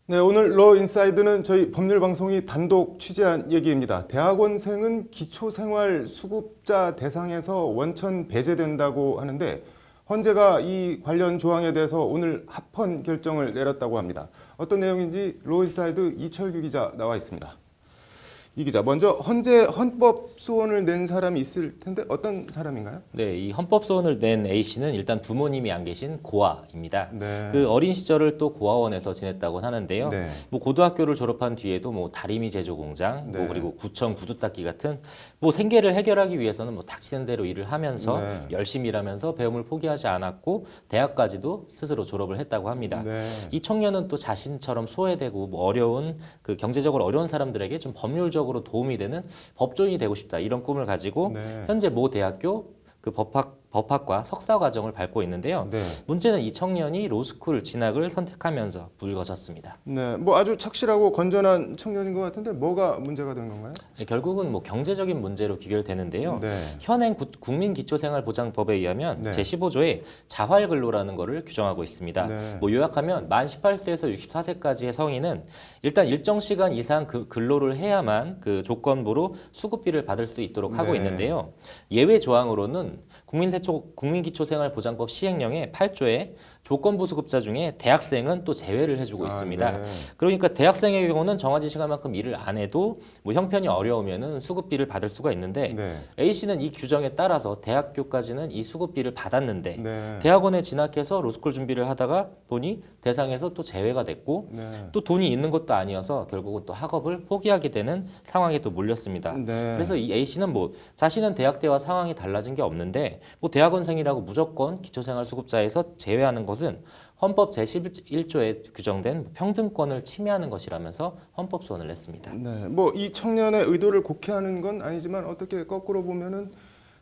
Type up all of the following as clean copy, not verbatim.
네, 오늘 러 인사이드는 저희 법률 방송이 단독 취재한 얘기입니다. 대학원생은 기초생활 수급자 대상에서 원천 배제된다고 하는데 헌재가 이 관련 조항에 대해서 오늘 합헌 결정을 내렸다고 합니다. 어떤 내용인지 러 인사이드 이철규 기자 나와 있습니다. 이 기자, 먼저 헌재 헌법 소원을 낸 사람이 있을 텐데 어떤 사람인가요? 네, 이 헌법 소원을 낸 A 씨는 일단 부모님이 안 계신 고아입니다. 네. 그 어린 시절을 또 고아원에서 지냈다고 하는데요. 네. 뭐 고등학교를 졸업한 뒤에도 뭐 다리미 제조 공장, 네. 뭐 그리고 구청 구두 닦기 같은 뭐 생계를 해결하기 위해서는 뭐 닥치는 대로 일을 하면서 네. 열심히 일하면서 배움을 포기하지 않았고 대학까지도 스스로 졸업을 했다고 합니다. 네. 이 청년은 또 자신처럼 소외되고 뭐 어려운 그 경제적으로 어려운 사람들에게 좀 법률적으로 도움이 되는 법조인이 되고 싶다 이런 꿈을 가지고 네. 현재 모 대학교 그 법학과 석사 과정을 밟고 있는데요. 네. 문제는 이 청년이 로스쿨 진학을 선택하면서 불거졌습니다. 네, 뭐 아주 착실하고 건전한 청년인 것 같은데 뭐가 문제가 된 건가요? 네, 결국은 뭐 경제적인 문제로 귀결되는데요. 네. 현행 국민기초생활보장법에 의하면 네. 제15조에 자활근로라는 것을 규정하고 있습니다. 네. 뭐 요약하면 만 18세에서 64세까지의 성인은 일단 일정 시간 이상 그 근로를 해야만 그 조건부로 수급비를 받을 수 있도록 하고 네. 있는데요. 예외 조항으로는 국민기초생활보장법 시행령의 8조에 조건부 수급자 중에 대학생은 또 제외를 해주고 있습니다. 네. 그러니까 대학생의 경우는 정해진 시간만큼 일을 안 해도 뭐 형편이 어려우면은 수급비를 받을 수가 있는데 네. A 씨는 이 규정에 따라서 대학교까지는 이 수급비를 받았는데 네. 대학원에 진학해서 로스쿨 준비를 하다가 보니 대상에서 또 제외가 됐고 네. 또 돈이 있는 것도 아니어서 결국은 또 학업을 포기하게 되는 상황에 또 몰렸습니다. 네. 그래서 이 A 씨는 뭐 자신은 대학 때와 상황이 달라진 게 없는데 뭐 대학원생이라고 무조건 기초생활수급자에서 제외하는 것은 헌법 제11조에 규정된 평등권을 침해하는 것이라면서 헌법 소원을 냈습니다. 네. 뭐 이 청년의 의도를 곡해하는 건 아니지만 어떻게 거꾸로 보면은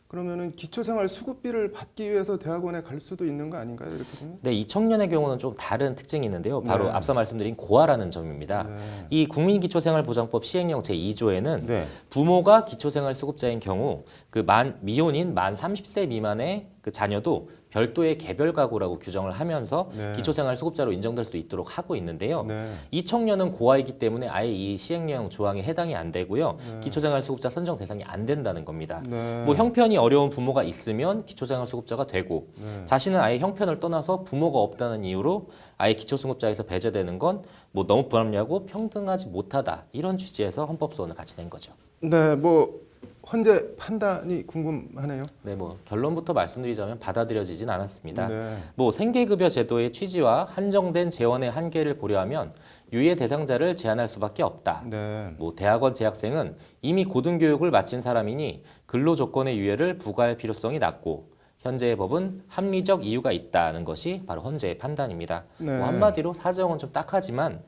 그러면은 기초생활 수급비를 받기 위해서 대학원에 갈 수도 있는 거 아닌가요? 이렇게 보면? 네, 이 청년의 경우는 좀 다른 특징이 있는데요. 바로 네. 앞서 말씀드린 고아라는 점입니다. 네. 이 국민기초생활보장법 시행령 제2조에는 네. 부모가 기초생활수급자인 경우 그 미혼인 만 30세 미만의 그 자녀도 별도의 개별 가구라고 규정을 하면서 네. 기초생활수급자로 인정될 수 있도록 하고 있는데요. 네. 이 청년은 고아이기 때문에 아예 이 시행령 조항에 해당이 안 되고요. 네. 기초생활수급자 선정 대상이 안 된다는 겁니다. 네. 뭐 형편이 어려운 부모가 있으면 기초생활수급자가 되고 네. 자신은 아예 형편을 떠나서 부모가 없다는 이유로 아예 기초수급자에서 배제되는 건 뭐 너무 불합리하고 평등하지 못하다 이런 취지에서 헌법소원을 같이 낸 거죠. 네. 뭐 헌재 판단이 궁금하네요. 네, 뭐 결론부터 말씀드리자면 받아들여지진 않았습니다. 네. 뭐 생계급여 제도의 취지와 한정된 재원의 한계를 고려하면 유예 대상자를 제한할 수밖에 없다. 네. 뭐 대학원 재학생은 이미 고등교육을 마친 사람이니 근로 조건의 유예를 부과할 필요성이 낮고 현재의 법은 합리적 이유가 있다는 것이 바로 헌재의 판단입니다. 네. 뭐 한마디로 사정은 좀 딱하지만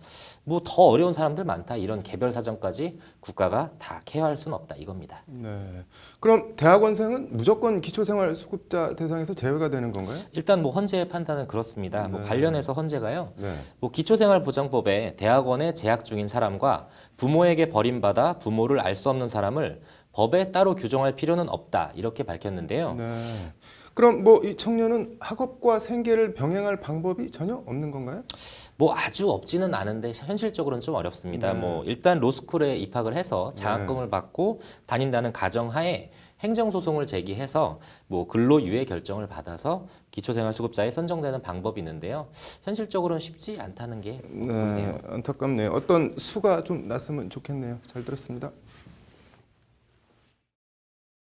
뭐 더 어려운 사람들 많다 이런 개별 사정까지 국가가 다 케어할 수는 없다 이겁니다. 네. 그럼 대학원생은 무조건 기초생활 수급자 대상에서 제외가 되는 건가요? 일단 뭐 헌재의 판단은 그렇습니다. 뭐 네. 관련해서 헌재가요. 네. 뭐 기초생활보장법에 대학원에 재학 중인 사람과 부모에게 버림받아 부모를 알 수 없는 사람을 법에 따로 규정할 필요는 없다 이렇게 밝혔는데요. 네. 그럼 뭐 이 청년은 학업과 생계를 병행할 방법이 전혀 없는 건가요? 뭐 아주 없지는 않은데 현실적으로는 좀 어렵습니다. 네. 뭐 일단 로스쿨에 입학을 해서 장학금을 받고 다닌다는 가정하에 행정소송을 제기해서 뭐 근로유예 결정을 받아서 기초생활수급자에 선정되는 방법이 있는데요. 현실적으로는 쉽지 않다는 게 네. 보이네요. 안타깝네요. 어떤 수가 좀 났으면 좋겠네요. 잘 들었습니다.